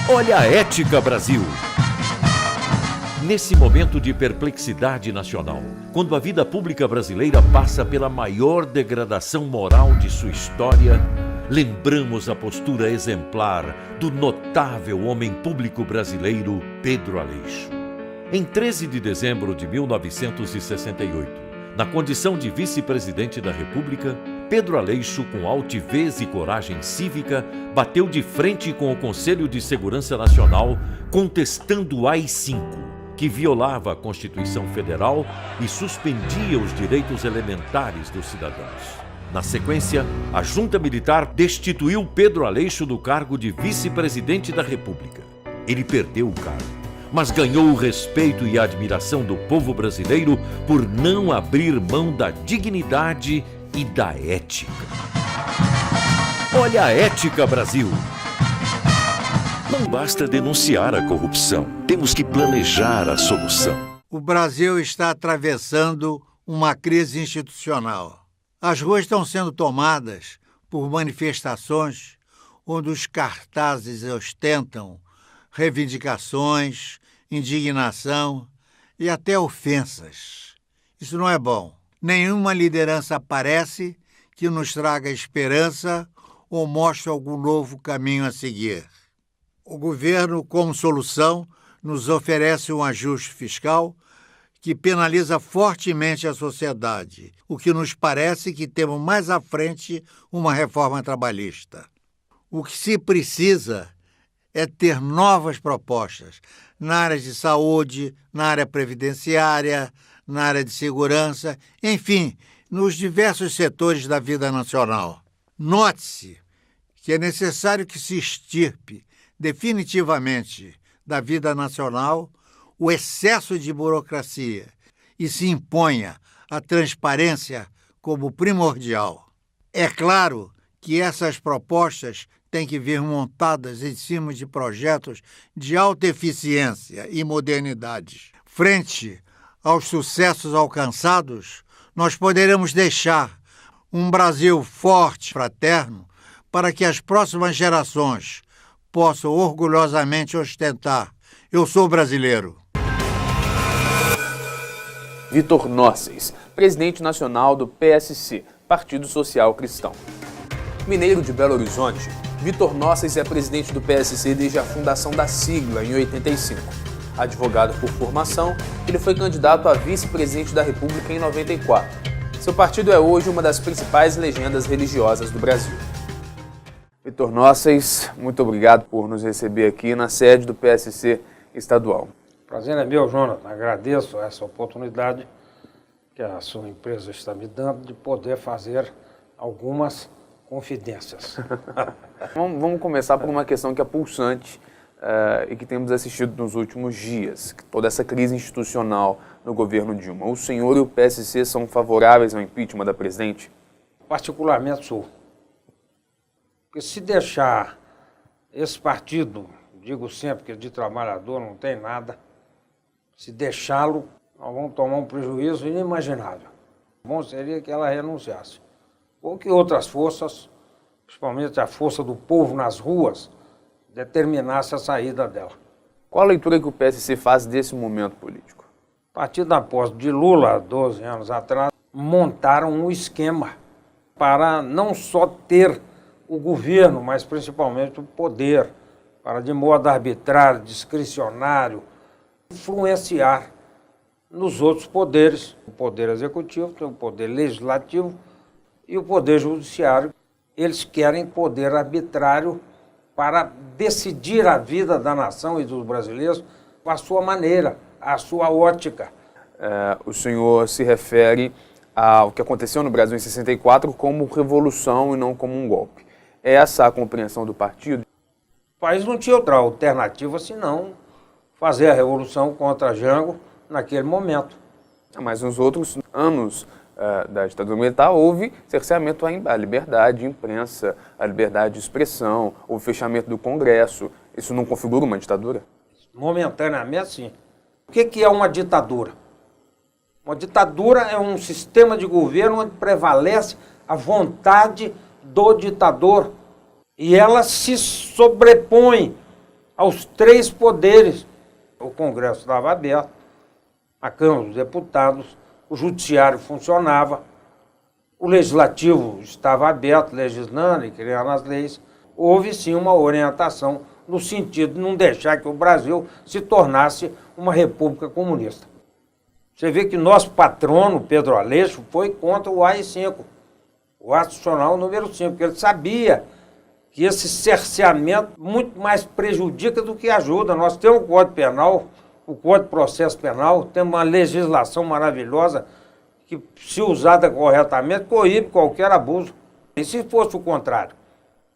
Olha a Ética Brasil. Nesse momento de perplexidade nacional, quando a vida pública brasileira passa pela maior degradação moral de sua história, lembramos a postura exemplar do notável homem público brasileiro Pedro Aleixo. Em 13 de dezembro de 1968, na condição de vice-presidente da República, Pedro Aleixo, com altivez e coragem cívica, bateu de frente com o Conselho de Segurança Nacional, contestando o AI-5, que violava a Constituição Federal e suspendia os direitos elementares dos cidadãos. Na sequência, a junta militar destituiu Pedro Aleixo do cargo de vice-presidente da República. Ele perdeu o cargo, mas ganhou o respeito e a admiração do povo brasileiro por não abrir mão da dignidade e da ética. Olha a Ética Brasil. Não basta denunciar a corrupção, temos que planejar a solução. O Brasil está atravessando uma crise institucional. As ruas estão sendo tomadas por manifestações onde os cartazes ostentam reivindicações, indignação e até ofensas. Isso não é bom. Nenhuma liderança aparece que nos traga esperança ou mostre algum novo caminho a seguir. O governo, como solução, nos oferece um ajuste fiscal que penaliza fortemente a sociedade, o que nos parece que temos mais à frente uma reforma trabalhista. O que se precisa é ter novas propostas na área de saúde, na área previdenciária, na área de segurança, enfim, nos diversos setores da vida nacional. Note-se que é necessário que se extirpe definitivamente da vida nacional o excesso de burocracia e se imponha a transparência como primordial. É claro que essas propostas têm que vir montadas em cima de projetos de alta eficiência e modernidade. Frente aos sucessos alcançados, nós poderemos deixar um Brasil forte, fraterno, para que as próximas gerações possam orgulhosamente ostentar: eu sou brasileiro. Vitor Nosses, presidente nacional do PSC, Partido Social Cristão. Mineiro de Belo Horizonte, Vitor Nosses é presidente do PSC desde a fundação da sigla, em 85. Advogado por formação, ele foi candidato a vice-presidente da República em 94. Seu partido é hoje uma das principais legendas religiosas do Brasil. Vitor Nosses, muito obrigado por nos receber aqui na sede do PSC estadual. Prazer é meu, Jonathan. Agradeço essa oportunidade que a sua empresa está me dando de poder fazer algumas confidências. Vamos começar por uma questão que é pulsante e que temos assistido nos últimos dias, toda essa crise institucional no governo Dilma. O senhor e o PSC são favoráveis ao impeachment da presidente? Particularmente sou. Porque se deixar esse partido, digo sempre que de trabalhador não tem nada, se deixá-lo, nós vamos tomar um prejuízo inimaginável. Bom seria que ela renunciasse. Ou que outras forças, principalmente a força do povo nas ruas, determinasse a saída dela. Qual a leitura que o PSC faz desse momento político? A partir da posse de Lula, 12 anos atrás, montaram um esquema para não só ter o governo, mas principalmente o poder, para de modo arbitrário, discricionário, influenciar nos outros poderes. O poder executivo, tem o poder legislativo e o poder judiciário. Eles querem poder arbitrário para decidir a vida da nação e dos brasileiros à sua maneira, à sua ótica. O senhor se refere ao que aconteceu no Brasil em 64 como revolução e não como um golpe. É essa a compreensão do partido? O país não tinha outra alternativa senão fazer a revolução contra Jango naquele momento. Mas nos outros anos da ditadura militar houve cerceamento à liberdade de imprensa, à liberdade de expressão, houve fechamento do Congresso. Isso não configura uma ditadura? Momentaneamente, sim. O que é uma ditadura? Uma ditadura é um sistema de governo onde prevalece a vontade do ditador e ela se sobrepõe aos 3 poderes. O Congresso estava aberto, a Câmara dos Deputados, o Judiciário funcionava, o Legislativo estava aberto, legislando e criando as leis. Houve sim uma orientação no sentido de não deixar que o Brasil se tornasse uma república comunista. Você vê que nosso patrono, Pedro Aleixo, foi contra o AI-5, o Ato Institucional número 5, porque ele sabia que esse cerceamento muito mais prejudica do que ajuda. Nós temos o Código Penal, o Código de Processo Penal, temos uma legislação maravilhosa que, se usada corretamente, coíbe qualquer abuso. E se fosse o contrário?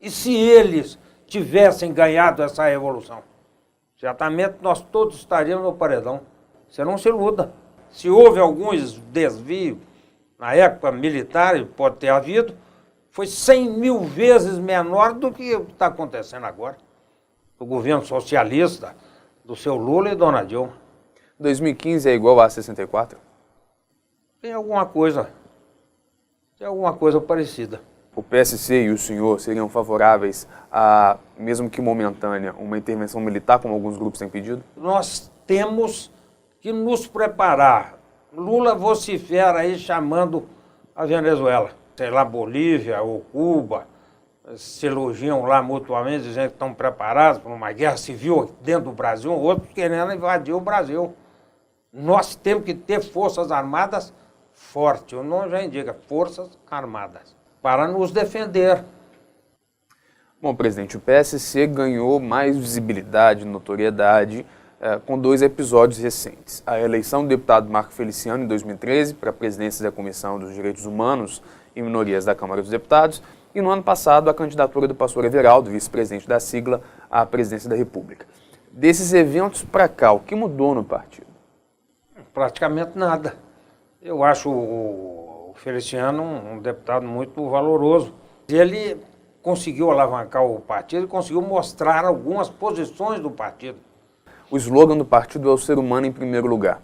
E se eles tivessem ganhado essa revolução? Certamente nós todos estaríamos no paredão. Você não se iluda. Se houve alguns desvios na época militar, pode ter havido, foi 100 mil vezes menor do que está acontecendo agora. O governo socialista, do seu Lula e dona Dilma. 2015 é igual a 64? Tem alguma coisa parecida. O PSC e o senhor seriam favoráveis a, mesmo que momentânea, uma intervenção militar, como alguns grupos têm pedido? Nós temos que nos preparar. Lula vocifera aí chamando a Venezuela, sei lá, Bolívia ou Cuba, se elogiam lá mutuamente, dizendo que estão preparados para uma guerra civil dentro do Brasil, outros querendo invadir o Brasil. Nós temos que ter forças armadas fortes, o nome já indica, forças armadas, para nos defender. Bom, presidente, o PSC ganhou mais visibilidade, notoriedade, com 2 episódios recentes. A eleição do deputado Marco Feliciano, em 2013, para a presidência da Comissão dos Direitos Humanos e Minorias da Câmara dos Deputados, e no ano passado a candidatura do pastor Everaldo, vice-presidente da sigla, à presidência da República. Desses eventos para cá, o que mudou no partido? Praticamente nada. Eu acho o Feliciano um deputado muito valoroso. Ele conseguiu alavancar o partido e conseguiu mostrar algumas posições do partido. O slogan do partido é o ser humano em primeiro lugar.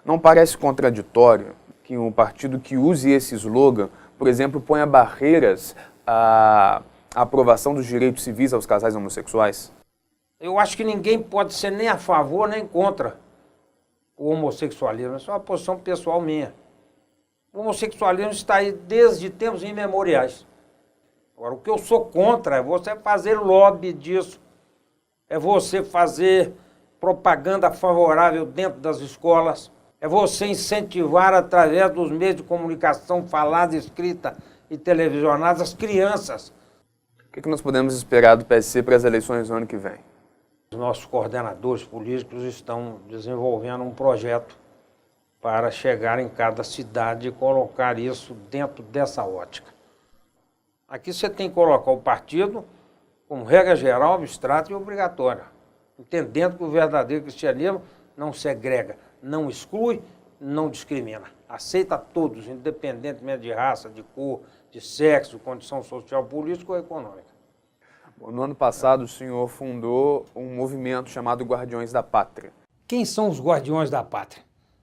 Não parece contraditório que um partido que use esse slogan, por exemplo, ponha barreiras à aprovação dos direitos civis aos casais homossexuais? Eu acho que ninguém pode ser nem a favor nem contra o homossexualismo. Isso é uma posição pessoal minha. O homossexualismo está aí desde tempos imemoriais. Agora, o que eu sou contra é você fazer lobby disso, é você fazer propaganda favorável dentro das escolas, é você incentivar através dos meios de comunicação falada, escrita e televisionada as crianças. O que nós podemos esperar do PSC para as eleições do ano que vem? Os nossos coordenadores políticos estão desenvolvendo um projeto para chegar em cada cidade e colocar isso dentro dessa ótica. Aqui você tem que colocar o partido como regra geral, abstrata e obrigatória, entendendo que o verdadeiro cristianismo não segrega, não exclui, não discrimina. Aceita todos, independentemente de raça, de cor, de sexo, condição social, política ou econômica. Bom, no ano passado, o senhor fundou um movimento chamado Guardiões da Pátria. Quem são os Guardiões da Pátria?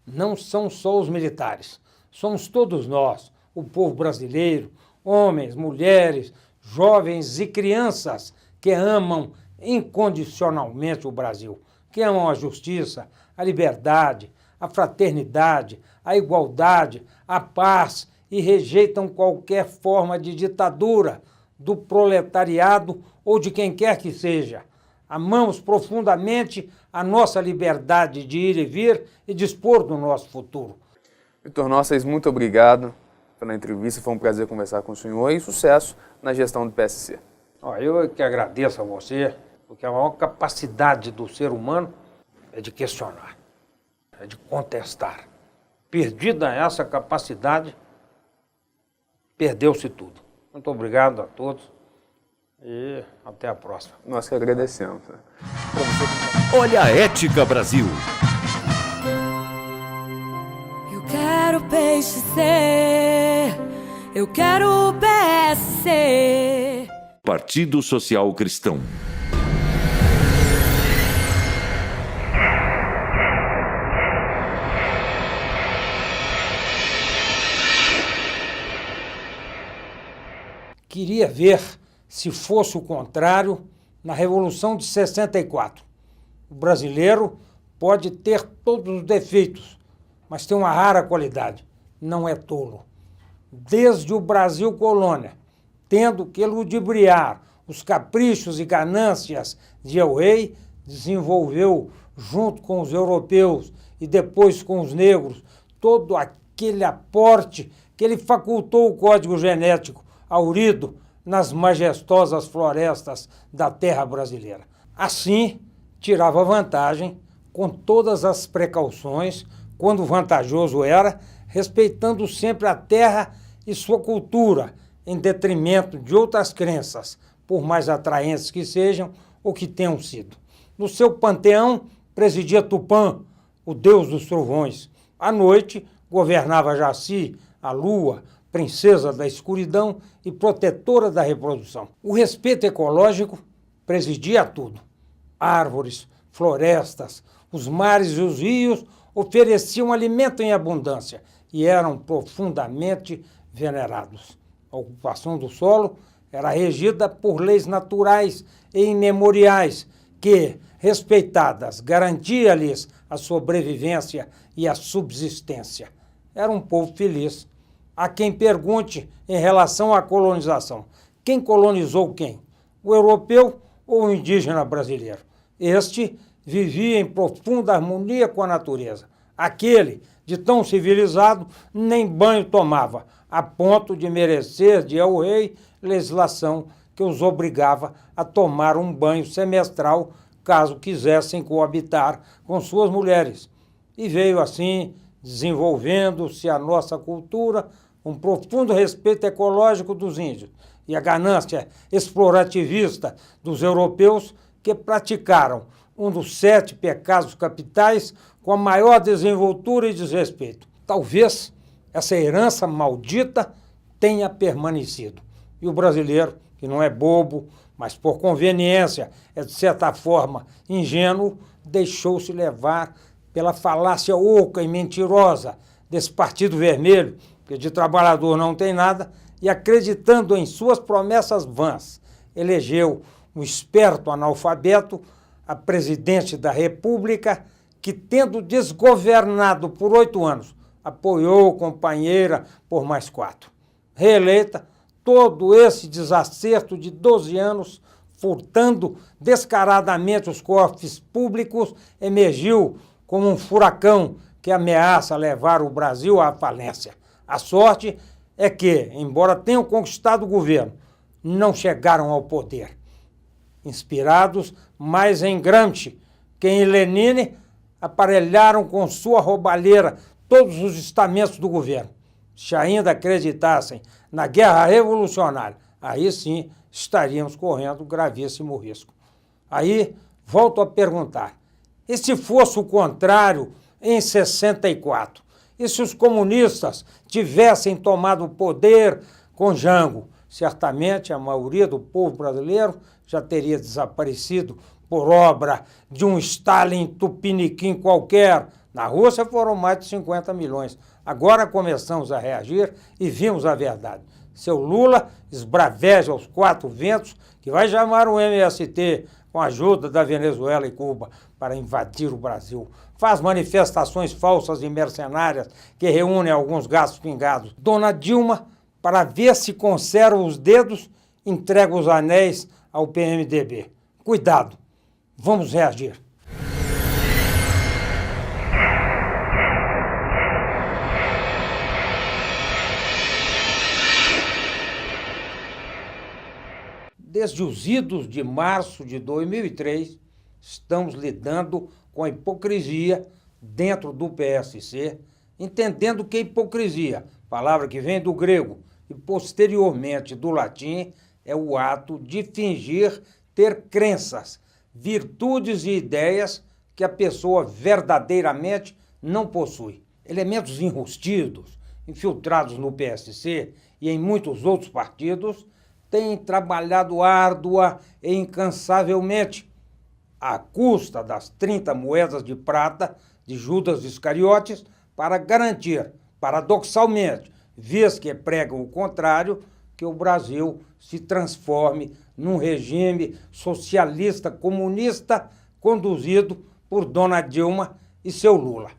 Não são só os militares, somos todos nós, o povo brasileiro, homens, mulheres, jovens e crianças que amam incondicionalmente o Brasil, que amam a justiça, a liberdade, a fraternidade, a igualdade, a paz e rejeitam qualquer forma de ditadura do proletariado ou de quem quer que seja. Amamos profundamente a nossa liberdade de ir e vir e dispor do nosso futuro. Vitor Nossas, muito obrigado pela entrevista, foi um prazer conversar com o senhor e sucesso na gestão do PSC. Eu que agradeço a você, porque a maior capacidade do ser humano é de questionar, é de contestar. Perdida essa capacidade, perdeu-se tudo. Muito obrigado a todos e até a próxima. Nós que agradecemos. Olha a Ética Brasil. Eu quero peixe ser, eu quero o PSC. Partido Social Cristão. Queria ver, se fosse o contrário, na Revolução de 64. O brasileiro pode ter todos os defeitos, mas tem uma rara qualidade: não é tolo. Desde o Brasil colônia, tendo que ludibriar os caprichos e ganâncias de El-Rei, desenvolveu, junto com os europeus e depois com os negros, todo aquele aporte que ele facultou o código genético aurido nas majestosas florestas da terra brasileira. Assim, tirava vantagem, com todas as precauções, quando vantajoso era, respeitando sempre a terra e sua cultura, em detrimento de outras crenças, por mais atraentes que sejam ou que tenham sido. No seu panteão presidia Tupã, o deus dos trovões. À noite governava Jaci, a lua, princesa da escuridão e protetora da reprodução. O respeito ecológico presidia tudo. Árvores, florestas, os mares e os rios ofereciam alimento em abundância e eram profundamente venerados. A ocupação do solo era regida por leis naturais e imemoriais que, respeitadas, garantia-lhes a sobrevivência e a subsistência. Era um povo feliz. Há quem pergunte em relação à colonização: quem colonizou quem? O europeu ou o indígena brasileiro? Este vivia em profunda harmonia com a natureza. Aquele, de tão civilizado, nem banho tomava, a ponto de merecer de El-Rei legislação que os obrigava a tomar um banho semestral caso quisessem coabitar com suas mulheres. E veio assim, desenvolvendo-se a nossa cultura, um profundo respeito ecológico dos índios e a ganância explorativista dos europeus que praticaram um dos 7 pecados capitais com a maior desenvoltura e desrespeito. Talvez essa herança maldita tenha permanecido. E o brasileiro, que não é bobo, mas por conveniência é de certa forma ingênuo, deixou-se levar pela falácia oca e mentirosa desse Partido Vermelho, que de trabalhador não tem nada, e acreditando em suas promessas vãs, elegeu um esperto analfabeto a presidente da República, que, tendo desgovernado por 8 anos, apoiou companheira por mais 4. Reeleita, todo esse desacerto de 12 anos, furtando descaradamente os cofres públicos, emergiu como um furacão que ameaça levar o Brasil à falência. A sorte é que, embora tenham conquistado o governo, não chegaram ao poder. Inspirados mais em Gramsci que em Lenine, aparelharam com sua roubalheira todos os estamentos do governo. Se ainda acreditassem na guerra revolucionária, aí sim estaríamos correndo gravíssimo risco. Aí, volto a perguntar, e se fosse o contrário em 64? E se os comunistas tivessem tomado o poder com Jango? Certamente a maioria do povo brasileiro já teria desaparecido por obra de um Stalin tupiniquim qualquer. Na Rússia foram mais de 50 milhões. Agora começamos a reagir e vimos a verdade. Seu Lula esbraveja aos 4 ventos que vai chamar o MST com a ajuda da Venezuela e Cuba para invadir o Brasil. Faz manifestações falsas e mercenárias que reúnem alguns gastos pingados. Dona Dilma, para ver se conserva os dedos, entrega os anéis ao PMDB. Cuidado, vamos reagir. Desde os idos de março de 2003, estamos lidando com a hipocrisia dentro do PSC, entendendo que hipocrisia, palavra que vem do grego e posteriormente do latim, é o ato de fingir ter crenças, virtudes e ideias que a pessoa verdadeiramente não possui. Elementos enrustidos, infiltrados no PSC e em muitos outros partidos, têm trabalhado árdua e incansavelmente, à custa das 30 moedas de prata de Judas Iscariotes, para garantir, paradoxalmente, vez que pregam o contrário, que o Brasil se transforme num regime socialista comunista conduzido por Dona Dilma e seu Lula.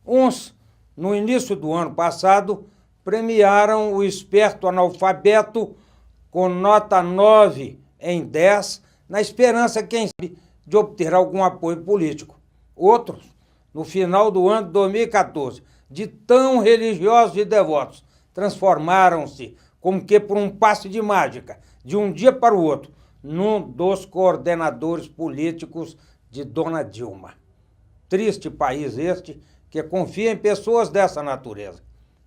Uns, no início do ano passado, premiaram o esperto analfabeto com nota 9 em 10, na esperança, quem sabe, de obter algum apoio político. Outros, no final do ano de 2014, de tão religiosos e devotos, transformaram-se, como que por um passe de mágica, de um dia para o outro, num dos coordenadores políticos de Dona Dilma. Triste país este que confia em pessoas dessa natureza.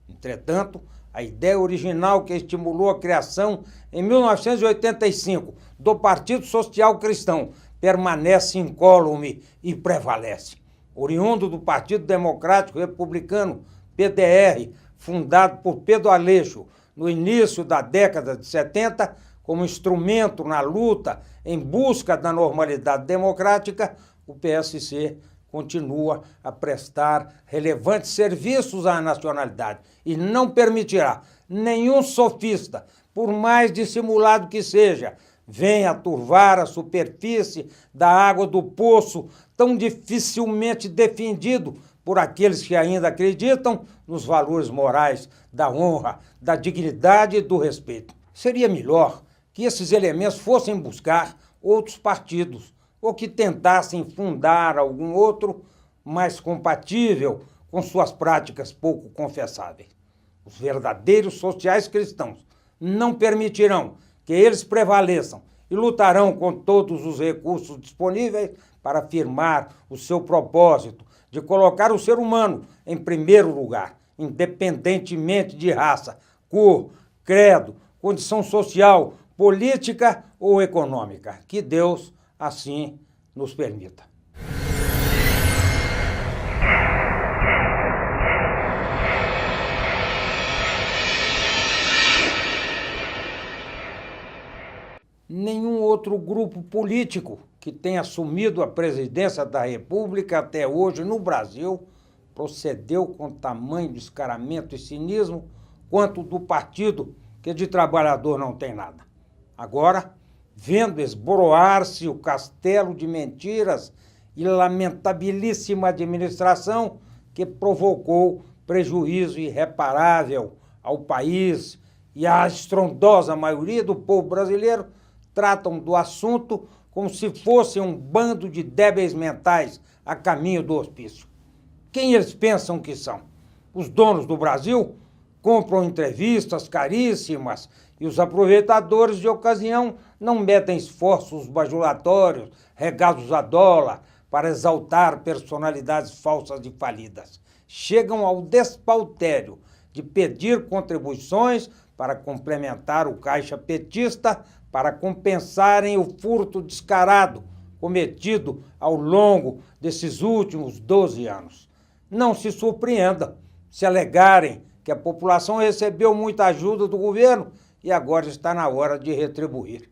Entretanto, a ideia original que estimulou a criação em 1985 do Partido Social Cristão permanece incólume e prevalece. Oriundo do Partido Democrático Republicano, PDR, fundado por Pedro Aleixo no início da década de 70, como instrumento na luta em busca da normalidade democrática, o PSC continua a prestar relevantes serviços à nacionalidade e não permitirá nenhum sofista, por mais dissimulado que seja, venha turvar a superfície da água do poço tão dificilmente defendido por aqueles que ainda acreditam nos valores morais da honra, da dignidade e do respeito. Seria melhor que esses elementos fossem buscar outros partidos ou que tentassem fundar algum outro mais compatível com suas práticas pouco confessáveis. Os verdadeiros sociais cristãos não permitirão que eles prevaleçam e lutarão com todos os recursos disponíveis para afirmar o seu propósito de colocar o ser humano em primeiro lugar, independentemente de raça, cor, credo, condição social, política ou econômica. Que Deus assim nos permita. Nenhum outro grupo político que tenha assumido a presidência da República até hoje no Brasil procedeu com tamanho descaramento e cinismo quanto do partido que de trabalhador não tem nada. Agora, vendo esboroar-se o castelo de mentiras e lamentabilíssima administração que provocou prejuízo irreparável ao país e à estrondosa maioria do povo brasileiro, tratam do assunto como se fosse um bando de débeis mentais a caminho do hospício. Quem eles pensam que são? Os donos do Brasil? Compram entrevistas caríssimas e os aproveitadores de ocasião não metem esforços bajulatórios, regados a dólar, para exaltar personalidades falsas e falidas. Chegam ao despautério de pedir contribuições para complementar o caixa petista, para compensarem o furto descarado cometido ao longo desses últimos 12 anos. Não se surpreendam se alegarem que a população recebeu muita ajuda do governo e agora está na hora de retribuir.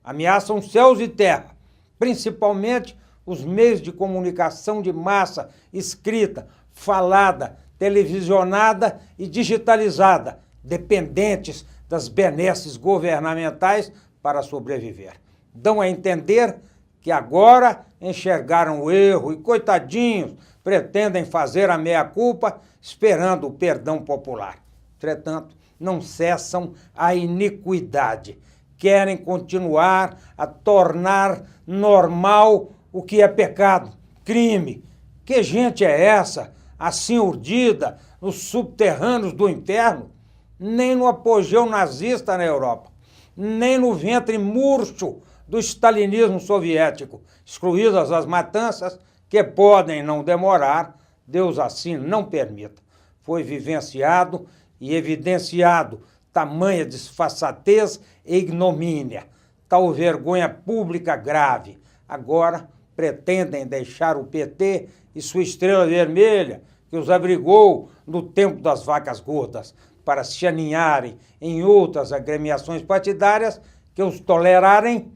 Ameaçam céus e terra, principalmente os meios de comunicação de massa, escrita, falada, televisionada e digitalizada, dependentes das benesses governamentais para sobreviver. Dão a entender que agora enxergaram o erro e, coitadinhos, pretendem fazer a meia-culpa esperando o perdão popular. Entretanto, não cessam a iniquidade. Querem continuar a tornar normal o que é pecado, crime. Que gente é essa, assim urdida, nos subterrâneos do inferno? Nem no apogeu nazista na Europa, nem no ventre murcho do stalinismo soviético, excluídas as matanças que podem não demorar, Deus assim não permita. Foi vivenciado e evidenciado tamanha desfaçatez e ignomínia, tal vergonha pública grave. Agora pretendem deixar o PT e sua estrela vermelha, que os abrigou no tempo das vacas gordas, para se aninharem em outras agremiações partidárias que os tolerarem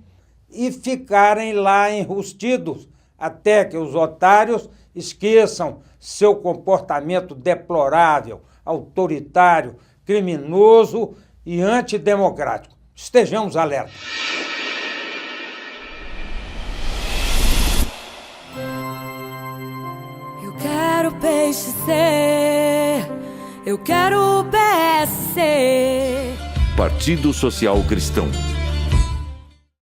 e ficarem lá enrustidos até que os otários esqueçam seu comportamento deplorável, autoritário, criminoso e antidemocrático. Estejamos alerta. quero peixe ser, eu quero o PSC. Partido Social Cristão.